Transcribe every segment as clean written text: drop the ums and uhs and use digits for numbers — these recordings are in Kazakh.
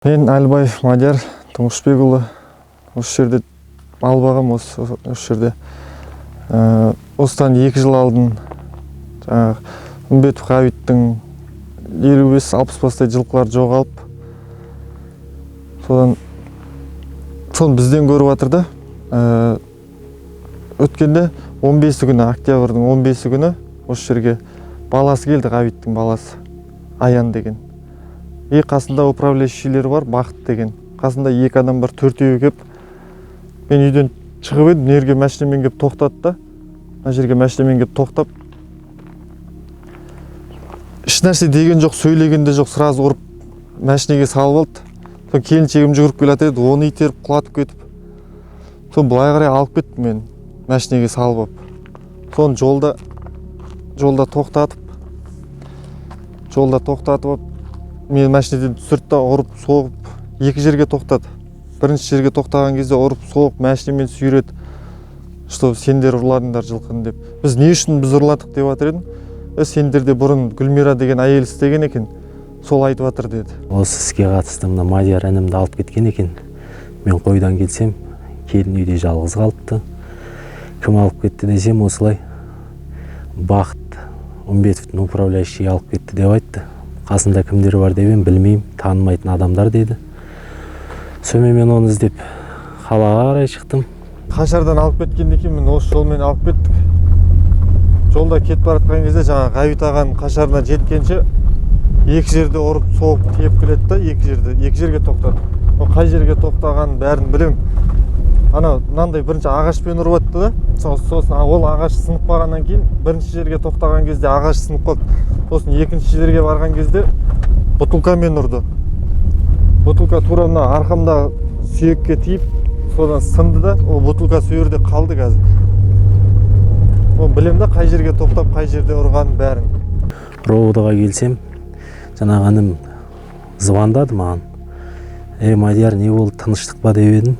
Мен Әлбаев Мадияр Тұңғышбекұлы. Осы жерде мал бағам, осы жерде. Осыдан 2 жыл алдын Үмбетов Ғабиттің 55-60 бастай жылқылар жоғалып, соны бізден көріп жатыр да. Өткенде 15 күні, октябрьдің 15 күні осы жерге баласы келді, Ғабиттің баласы, Аян деген. Қасында управляющийлер бар, Бақыт деген. Қасында 2 адам бар, 4-еу кеп. Мен үйден шығып едім, жерге машинамен кеп тоқтады да. Мына жерге машинамен кеп тоқтап. Ешнәрсе деген жоқ, сөйлеген де жоқ, сразу ұрып машинеге салып алды. Сон келіншегім жүгіріп келатыр еді, оны итеріп құлатып кетіп. Сон былай қарай алып кетті мен машинеге салып алып. Сон жолда тоқтатып, мен машинеден түсіртті, ұрып, соғып, 2 жерге тоқтады. Бірінші жерге тоқтаған кезде ұрып, соғып, машинемен сүйреді. Что сендер ұрладыңдар жылқыны деп. Біз не үшін біз ұрладық деп жатыр едім. Сендерде бұрын Гүлмира деген әйел істеген екен, сол айтып жатыр деді. Осы іске қатысты мына Мадияр інімді алып кеткен екен. Мен қойдан келсем, келін үйде жалғыз қалыпты. Кім алып кетті десем, осылай Бақыт Үмбетовтың управляющий алып кетті деп айтты. Қасында кімдер бар деп білмеймін, танымайтын адамдар деді. Сонымен мен оны іздеп қалаға қарай шықтым. Қашардан алып кеткеннен кейін мен осы жолмен алып кеттік. Жолда кетіп бара жатқан кезде жаңа Ғабит ағаның қашарына жеткенше 2 жерде ұрып, соғып, тиеп келеді да, 2 жерге тоқтады. Қай жерге тоқтағанын бәрін білем. Мынандай бірінші ағашпен ұрып атты да. Сосын ол ағаш сынып қалғаннан кейін бірінші жерге тоқтаған кезде ағаш сынып қалды. Сосын екінші жерге барған кезде бутылкамен ұрды. Бутылка тура мына арқамда сүйекке тиіп, содан сынды да, ол бутылка сол жерде қалды қазір. Білем да қай жерге тоқтап, қай жерде ұрғанын бәрін. Ровдыға келсем, жаңағы інім звондады маған. Мадияр, не болды, тыныштық па деп едім.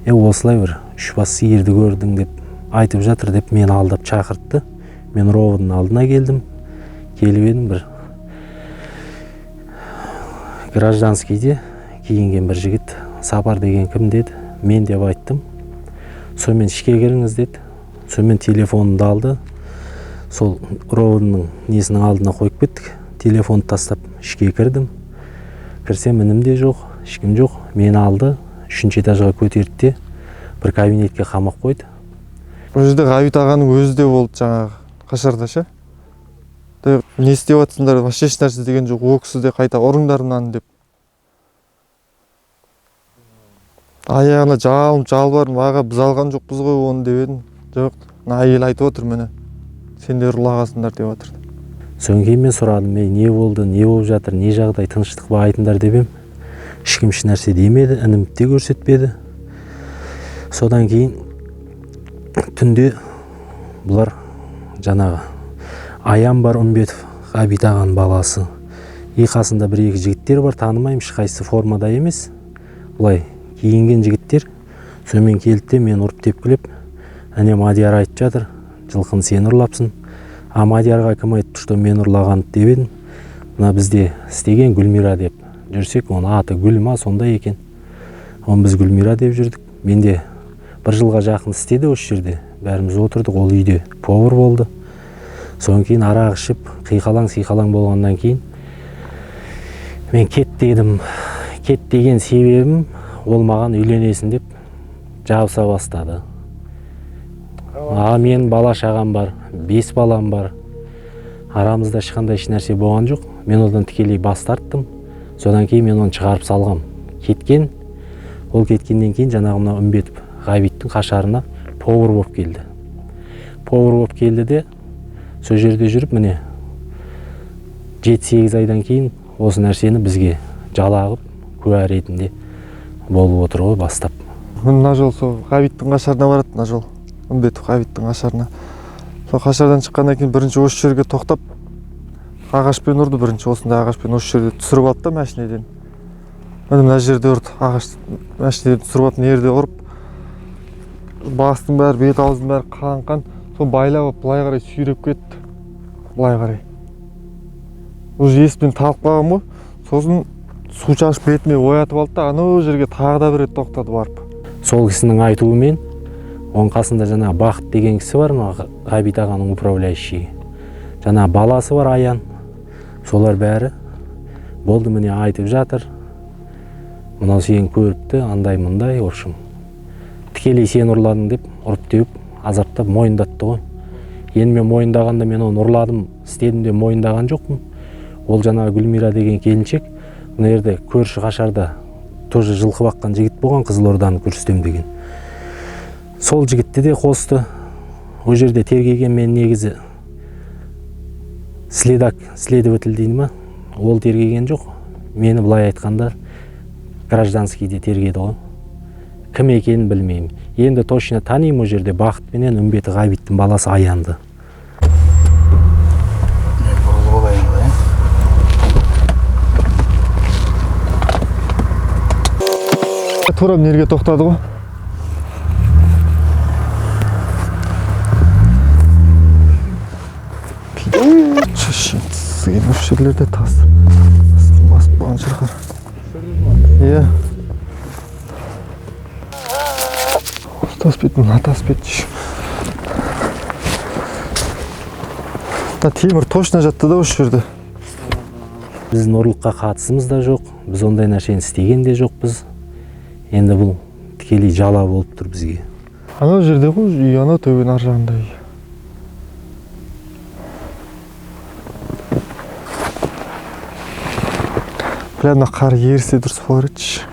Осылай бір 3 бас сиырды көрдің деп айтып жатыр деп мені алдап шақыртты. Мен Ровдың алдына келдім. Келіп едім, бір гражданскийде киінген бір жігіт, Сапар деген кім деді. Мен деп айттым. Сонымен ішке кіріңіз деді. Сонымен телефонымды алды. Сол Ровдың несінің алдына қойып кеттік. Телефонды тастап ішке кірдім. Кірсем інім де жоқ, ешкім жоқ. Мені алды, 3-ші этажға көтерді, бір кабинетке қамап қойды. Бұл жерде Ғабит ағаның өзі де болды жаңағы қашарда ше. Не істеп жатсыңдар, вообще ешнәрсе деген жоқ, о кісі де қайта ұрыңдар мынаны деп. Аяғына жалбарым, аға біз алған жоқпыз ғой оны деп едім. Жоқ, әйел айтып отыр мені, сендер ұрлағасыңдар деп отыр. Содан кейін мен сұрадым, не болды, не болып жатыр, не жағдай, тыныштық ба айтыңдар деп ем. Ешкім нәрсе демеді, інімді де көрсетпеді. Содан кейін түнде бұлар жаңағы Аян бар, Үмбетов Ғабит ағаның баласы. Қасында 1-2 жігіттер бар, танымаймын, ешқайсысы формада емес. Бұлай киінген жігіттер. Сонымен келді, мен ұрып тепкілеп, Мадияр айтып жатыр, жылқыны сен ұрлапсың. Мадиярға кім айтты, что мен ұрлағанды деп едім. Мына бізде істеген Гүлмира деп жүрсек, оның аты Гүлма сондай екен. Оны біз Гүлмира деп жүрдік. Менде 1 жылға жақын істеді осы жерде. Бәріміз отырдық, ол үйде повар болды. Содан кейін арақ ішіп, қиқалаң болғаннан кейін мен кет дедім. Кет деген себебім ол маған үйленесің деп жабыса бастады. Мен бала шағам бар, 5 балам бар. Арамызда ешқандай нәрсе болған жоқ. Мен одан тікелей бас тарттым. Содан кейін мен оны шығарып салғам. Кеткен. Ол кеткеннен кейін жаңағымна Үмбетов Ғабиттің қашарына повар болып келді. Повар болып келді де, сол жерде жүріп, міне 7-8 айдан кейін осы нәрсені бізге жалағып, куә ретінде болып отыр ғой бастап. Мына жол сол Ғабиттің қашарына барады, мына жол. Үмбетов Ғабиттің қашарына. Сол қашардан шыққаннан кейін бірінші осы жерге тоқтап, ағашпен ұрды бірінші, осындай ағашпен осы жерде түсіріп алды да машинеден. Мына жерде ұрды, ағаш машинеден түсіріп алды, жерде ұрып, бастың бәрі, бет аузың бәрі қан. Сол байлап, былай қарай сүйреп кетті. Былай қарай. Уже есімнен талып қалған ғой. Сосын су шашып бетіме оятып алды да анау жерге тағы да бір рет тоқтады барып. Сол кісінің айтуымен оның қасында жаңағы Бақыт деген кісі бар, Ғабит ағаның управляющий. Жаңағы баласы бар Аян. Солар бәрі болды міне айтып жатыр. Мынау сені көріпті, андай мындай, в общем. Тікелей сен ұрладың деп, ұрып теуіп, азаптап мойындатты ғой. Енді мен мойындағанда мен оны ұрладым, істедім де мойындаған жоқпын. Ол жаңағы Гүлмира деген келіншек, мына жерде көрші Қашарда тоже жылқы баққан жігіт болған, Қызылорданы Күрістем деген. Сол жігітті де қосты. Ол жерде тергеген мен негізі следователь дейін ма? Ол тергеген жоқ. Мені былай айтқанда гражданскийде тергеді ғой. Кім екенін білмеймін. Енді точно танимын, ол жерде Бақыт менен Үмбеті Ғабиттің баласы Аянды. Тура жерге тоқтады ғой. Сыйын осы жерлерде тас басып болған шығар. Иә. Тас бетін, тас бет. Темір точно жатты да осы жерде. Біздің ұрлыққа қатысымыз да жоқ, біз ондай нәрсені істеген де жоқпыз. Енді бұл тікелей жала болып тұр бізге. Анау жерде ғой, үй анау төбенің ар жағында үй. Мына қар ерісе дұрыс болар еді.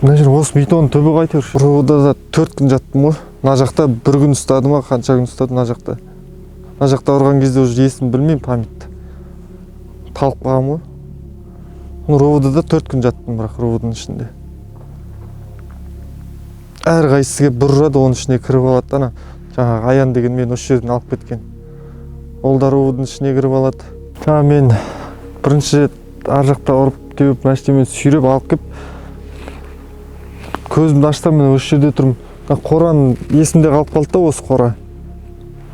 Мына жер осы бетонның түбі қайтер. Бұрында да 4 күн жаттым ғой. Мына жақта 1 күн ұстады ма, қанша күн ұстады мына жақта. Мына жақта ұрған кезде уже есім білмеймін, памятті. Талып қалғам ғой. Ровода да 4 күн жаттым, бірақ роводың ішінде. Әр қайсыға бір ұрады, оның ішіне кіріп алады. Ана жаңағы Аян деген мен осы жерден алып кеткен. Ол да роводың ішіне кіріп алады. Жаңа мен бірінші рет ар жақта ұрып теуіп мәштемен сүйреп алып кеп көзімді аштым, мен осы жерде тұрмын. Қораның есімде қалып қалды да, осы қора.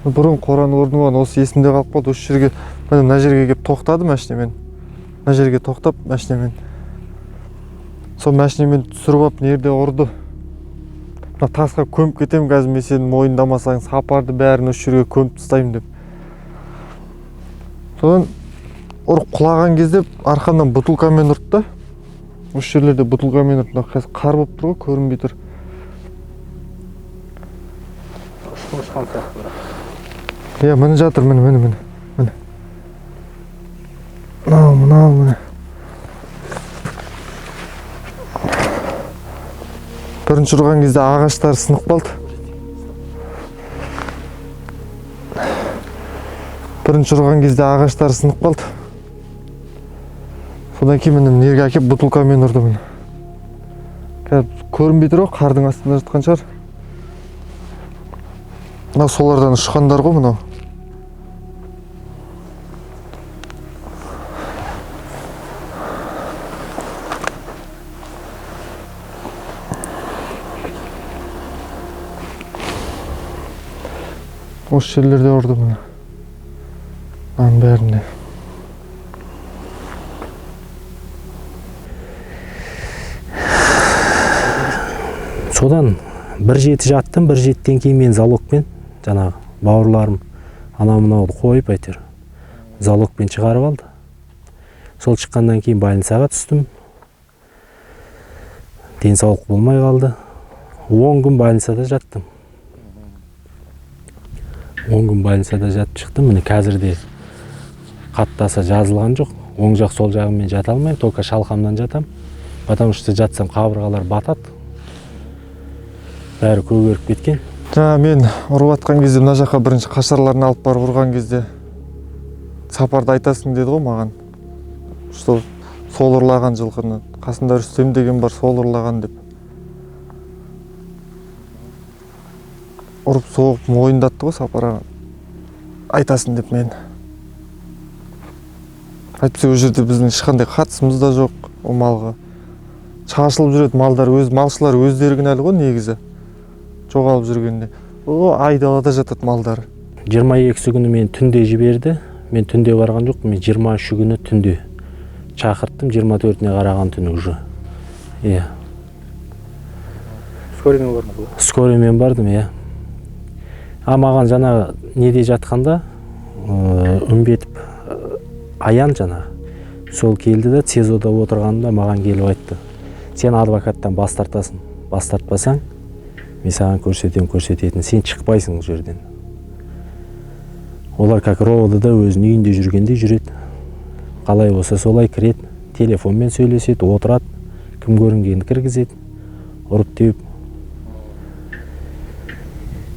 Бұрын қораның орны болған, осы есімде қалып қалды. Осы жерге, мына жерге кеп тоқтады мәшінемен. Мына жерге тоқтап мәшінемен. Сол мәшінемен түсіріп алып, нерде ұрды. Тасқа көміп кетемін, қазір мен сені мойындамасаң сапарды бәрін осы жерге көміп тастаймын деп. Содан ұрып құлаған кезде арқаннан бутылкамен ұрды да. Осы жерлерде бутылкамен ұрды. Қазір қар болып тұр ғой, көрінбей тұр. Иә, міне жатыр, міне. Мынау. Бірінші ұрған кезде ағаштар сынып қалды. Содан кейін міне жерге әкеп бутылкамен ұрды міне. Көрінбей тұр ғой, қардың астында жатқан шығар. Мынау солардан ұшқандар ғой мынау. Осы жерлерде ұрды міне. Аның бәрінде. Содан бір жеті жаттым, бір жеттен кейін мен залогпен, жаңағы бауырларым анау-мынауды қойып әйтер залогпен шығарып алды. Сол шыққаннан кейін больницаға түстім. Денсаулық болмай қалды. 10 күн больницада жаттым. 10 күн больницада жатып шықтым. Міне қазірде қаттаса жазылған жоқ. Оң жақ сол жағымен жата алмаймын, только шалқамнан жатам. Потому что жатсам қабырғалар батады. Бәрі көгеріп кеткен. Жаңа мен ұрып атқан кезде мына жаққа бірінші Қашарларын алып барып ұрған кезде сапарды айтасың деді ғой маған. Сол ұрлаған жылқыны. Қасында Рүстем деген бар, сол ұрлаған деп. Ұрып соғып мойындатты ғой сапарға. Айтасың деп мен. Әйтпесе ол жерде біздің ешқандай қатысымыз да жоқ о малға. Шашылып жүреді малдар, малшылар өздері кінәлі ғой негізі. Жоғалып жүргенде. Айдалада жатады малдар. 22 күні мен түнде жіберді. Мен түнде барған жоқпын, мен 23 күні түнде шақырттым 24-не қараған түні уже. Иә. Скорыймен бардыңыз ба? Скорыймен бардым, иә. Маған жаңа неде жатқанда үмбетіп аян жаңа сол келді да ЦИЗОда отырғанда маған келіп айтты: сен адвокаттан бас тартасың, бас тартпасаң мен саған көрсететін, сен шықпайсың жерден. Олар как ровдыда өзінің үйінде жүргендей жүреді, қалай болса солай кіреді, телефонмен сөйлеседі, отырады, кім көрінгенді кіргізеді, ұрып теуіп.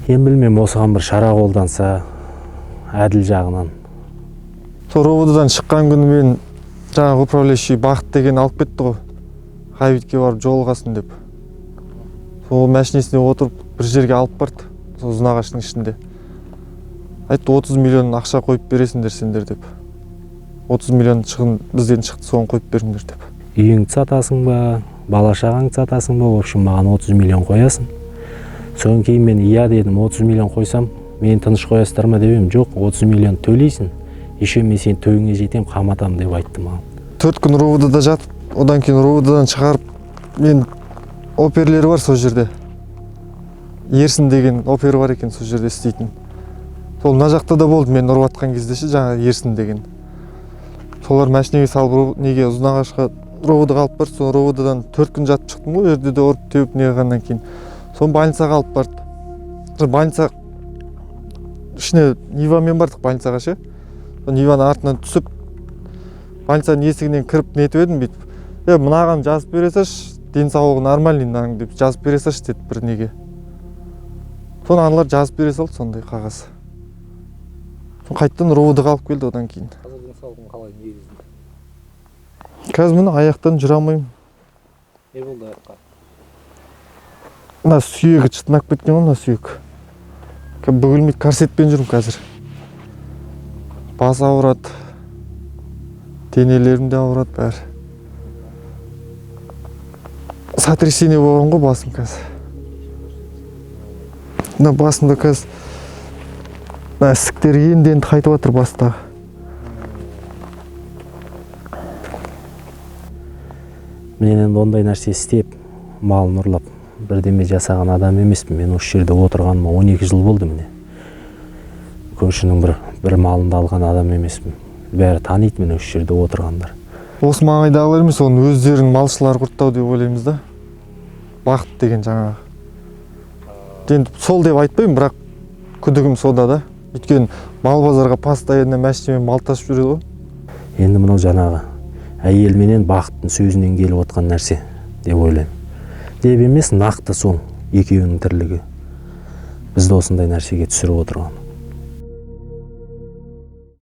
Мен білмем, осыған бір шара қолданса әділ жағынан. Сол ровдыдан шыққан күні мен жаңағы управляющий Бақыт деген алып кетті ғой, Ғайбитке барып жолығасын деп. Сол машинесіне отырып бір жерге алып барды, сол ұзынағаштың ішінде. Айтты 30 миллион ақша қойып бересіңдер сендер деп. 30 миллион шығын бізден шықты, соны қойып беріңдер деп. Үйіңді сатасың ба, бала шағаңды сатасың ба, в общем маған 30 миллион қоясың. Содан кейін мен иә дедім, 30 миллион қойсам мені тыныш қоясыздар ма деп едім. Жоқ, 30 миллион төлейсің, еще мен сен тойыңа жетем, қаматам деп айтты маған. 4 күн ровдыда жатып, одан кейін ровдыдан шығарып, мен оперлері бар сол жерде. Ерсін деген опер бар екен сол жерде істейтін. Сол мына жақта да болды, мен ұрып атқан кезде ше, жаңа Ерсін деген. Солар машинеге салып неге Ұзынағашқа ровдыға алып барды. Сол ровдыдан 4 күн жатып шықтым ғой, жерде де ұрып теуіп не қылғаннан кейін. Соны больницаға алып барды. Больница ішіне Нивамен бардық больницаға ше. Ниваның артынан түсіп, больницаның есігінен кіріп нетіп едім бүйтіп. Мынаған жазып бере салшы, денсаулығы нормальный мынаның деп жазып бере салшы деді бір неге. Соны аналар жазып бере салды сондай қағаз. Қайттан ровдыға алып келді одан кейін. Қазір денсаулығың қалай, негізінде? Қазір міне аяқтан жүре алмаймын. Не болды аяққа? Мына сүйегі шытынап кеткен ғой, мына сүйек. Бүгілмейді, корсетпен жүрмін қазір. Бас ауырады, денелерім де ауырады бәрі. Сотрясение болған ғой басым қазір. Мына басымда қазір ісіктер енді қайтып жатыр бастағы. Мен енді ондай нәрсе істеп, малын ұрлап, бірдеме жасаған адам емеспін. Мен осы жерде отырғаныма 12 жыл болды міне. Көршінің бір малынды алған адам емеспін. Бәрі таниды мені осы жерде отырғандар. Осы маңайдағылар емес, оны өздерінің малшылар құрттау деп ойлаймыз да. Бақыт деген жаңағы. Енді сол деп айтпаймын, бірақ күдігім сода да. Өйткені мал базарға постоянно машинамен мал тасып жүреді ғой. Енді мынау жаңағы әйел менен Бақыттың сөзінен келіп отқан нәрсе деп ойлаймын. Деп емес, нақты сол екеуінің тірлігі бізді осындай нәрсеге түсіріп отырған.